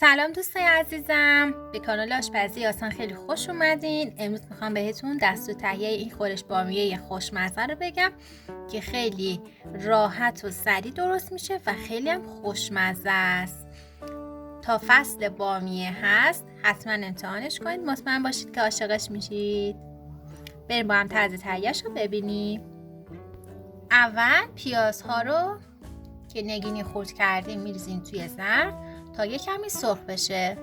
سلام دوستای عزیزم، به کانال آشپزی آسان خیلی خوش اومدین. امروز میخوام بهتون دستور تهیه این خورش بامیه خوشمزه رو بگم که خیلی راحت و سریع درست میشه و خیلی هم خوشمزه است. تا فصل بامیه هست حتما امتحانش کنید، مطمئن باشید که عاشقش میشید. بریم با هم طرز تهیهش رو ببینیم. اول پیازها رو که نگینی خرد کردیم میریزیم توی ظرف تا یه کمی سرخ بشه.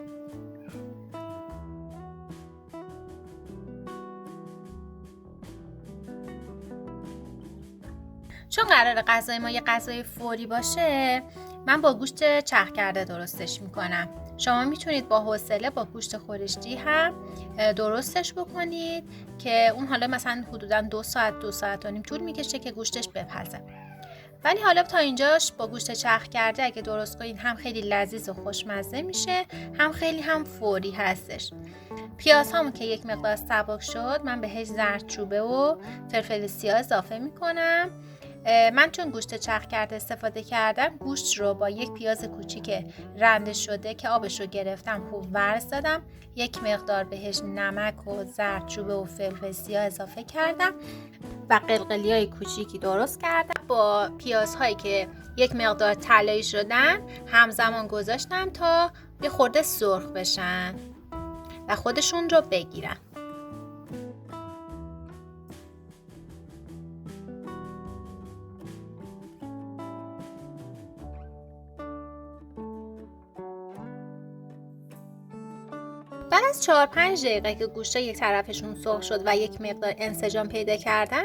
چون قراره غذای ما یه غذای فوری باشه، من با گوشت چرخ کرده درستش میکنم. شما میتونید با حوصله با گوشت خورشتی هم درستش بکنید که اون حالا مثلا حدودا 2 ساعت و نیم طول میکشه که گوشتش بپزه. ولی حالا تا اینجاش با گوشت چرخ کرده اگه درست کنید هم خیلی لذیذ و خوشمزه میشه، هم خیلی هم فوری هستش. پیاز همون که یک مقدار سبک شد، من بهش زردچوبه و فلفل سیاه اضافه میکنم. من چون گوشت چرخ کرده استفاده کردم، گوشت رو با یک پیاز کوچیک رنده شده که آبش رو گرفتم خوب ورز دادم، یک مقدار بهش نمک و زردچوبه و فلفل سیاه اضافه کردم و قلقلی های کوچیکی درست کردم. با پیازهایی که یک مقدار طلایی شدن همزمان گذاشتم تا یه خورده سرخ بشن و خودشون رو بگیرن. بعد از 4-5 دقیقه که گوشت یک طرفشون سرخ شد و یک مقدار انسجام پیدا کردن،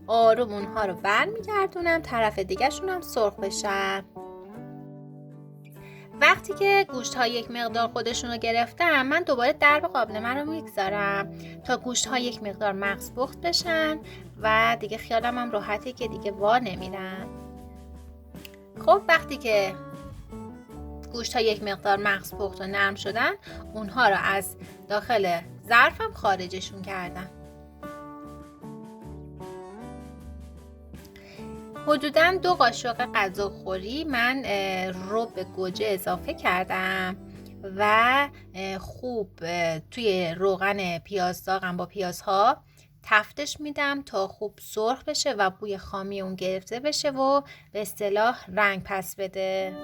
آروم اونها رو برمیگردونم طرف دیگه شون هم سرخ بشن. وقتی که گوشت ها یک مقدار خودشون رو گرفتم، من دوباره درب قابلمه رو میگذارم تا گوشت ها یک مقدار مغز پخت بشن و دیگه خیالم هم راحته که دیگه وا نمیرن. خب وقتی که گوشت ها یک مقدار مغز پخت و نرم شدن، اونها رو از داخل ظرفم خارجشون کردم. حدوداً 2 قاشق غذاخوری من رب گوجه اضافه کردم و خوب توی روغن پیاز داغم با پیازها تفتش میدم تا خوب سرخ بشه و بوی خامی اون گرفته بشه و به اصطلاح رنگ پس بده.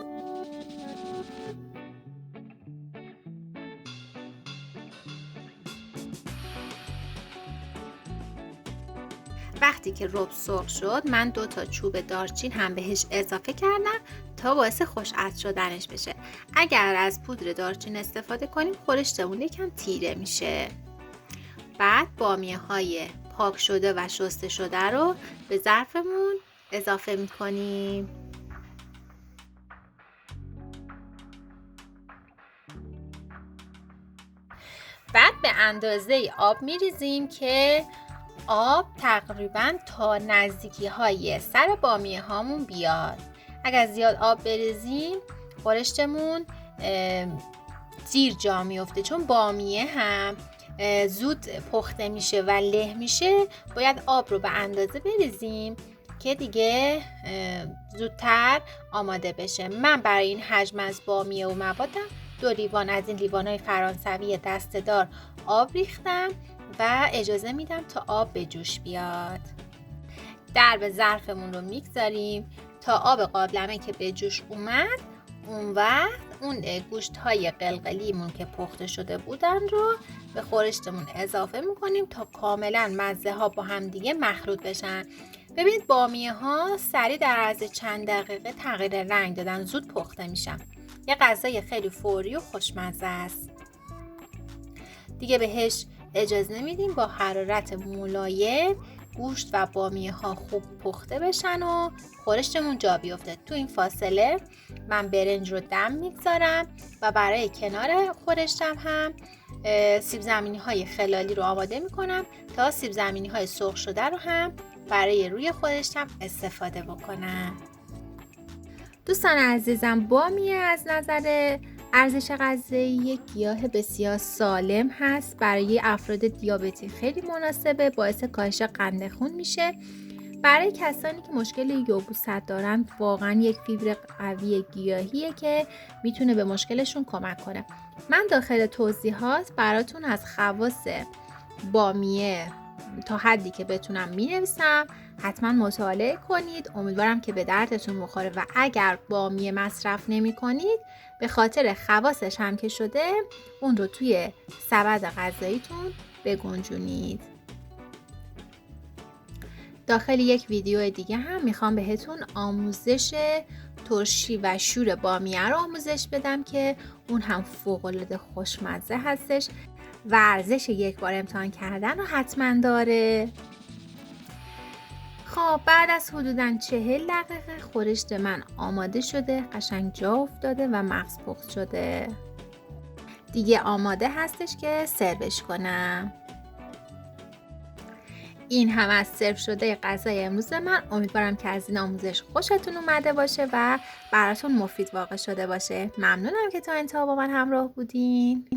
وقتی که رب سرخ شد، من 2 تا چوب دارچین هم بهش اضافه کردم تا باعث خوش عطر شدنش بشه. اگر از پودر دارچین استفاده کنیم خورشتمون یکم تیره میشه. بعد بامیه های پاک شده و شسته شده رو به ظرفمون اضافه میکنیم. بعد به اندازه آب میریزیم که آب تقریبا تا نزدیکی های سر بامیه هامون بیاد. اگر زیاد آب بریزیم خورشتمون زیر جا میفته، چون بامیه هم زود پخته میشه و له میشه. باید آب رو به اندازه بریزیم که دیگه زودتر آماده بشه. من برای این حجم از بامیه و موادم 2 لیوان از این لیوان‌های فرانسوی دسته‌دار آب ریختم و اجازه میدم تا آب به جوش بیاد. درب ظرفمون رو میگذاریم تا آب قابلمه که به جوش اومد، اون وقت اون گوشت های قلقلیمون که پخته شده بودن رو به خورشتمون اضافه میکنیم تا کاملا مزه ها با هم دیگه مخلوط بشن. ببینید بامیه ها سریع در عرض چند دقیقه تغییر رنگ دادن، زود پخته میشن. یه غذای خیلی فوری و خوشمزه است. دیگه بهش اجازه نمیدیم با حرارت ملایم گوشت و بامیه ها خوب پخته بشن و خورشتمون جا بیفته. تو این فاصله من برنج رو دم میگذارم و برای کنار خورشتم هم سیب زمینی های خلالی رو آماده میکنم تا سیب زمینی های سرخ شده رو هم برای روی خورشتم استفاده بکنم. دوستان عزیزم، بامیه از نظر ارزش غذایی یک گیاه بسیار سالم هست. برای افراد دیابتی خیلی مناسبه، باعث کاهش قند خون میشه برای کسانی که مشکل یبوست دارن واقعا یک فیبر قوی گیاهیه که میتونه به مشکلشون کمک کنه. من داخل توضیحات براتون از خواص بامیه تا حدی که بتونم مینویسم، حتما مطالعه کنید. امیدوارم که به دردتون بخوره و اگر بامیه مصرف نمی کنید به خاطر خواصش هم که شده اون رو توی سبد غذاییتون بگنجونید. داخل یک ویدیو دیگه هم میخوام بهتون آموزش ترشی و شور بامیه رو آموزش بدم که اون هم فوق‌العاده خوشمزه هستش و ارزش یک بار امتحان کردن رو حتما داره. خب بعد از حدوداً 40 دقیقه خورشت من آماده شده، قشنگ جا افتاده و مغز پخت شده. دیگه آماده هستش که سروش کنم. این هم از سرو شده غذای امروز من. امیدوارم که از این آموزش خوشتون اومده باشه و براتون مفید واقع شده باشه. ممنونم که تا انتها با من همراه بودین.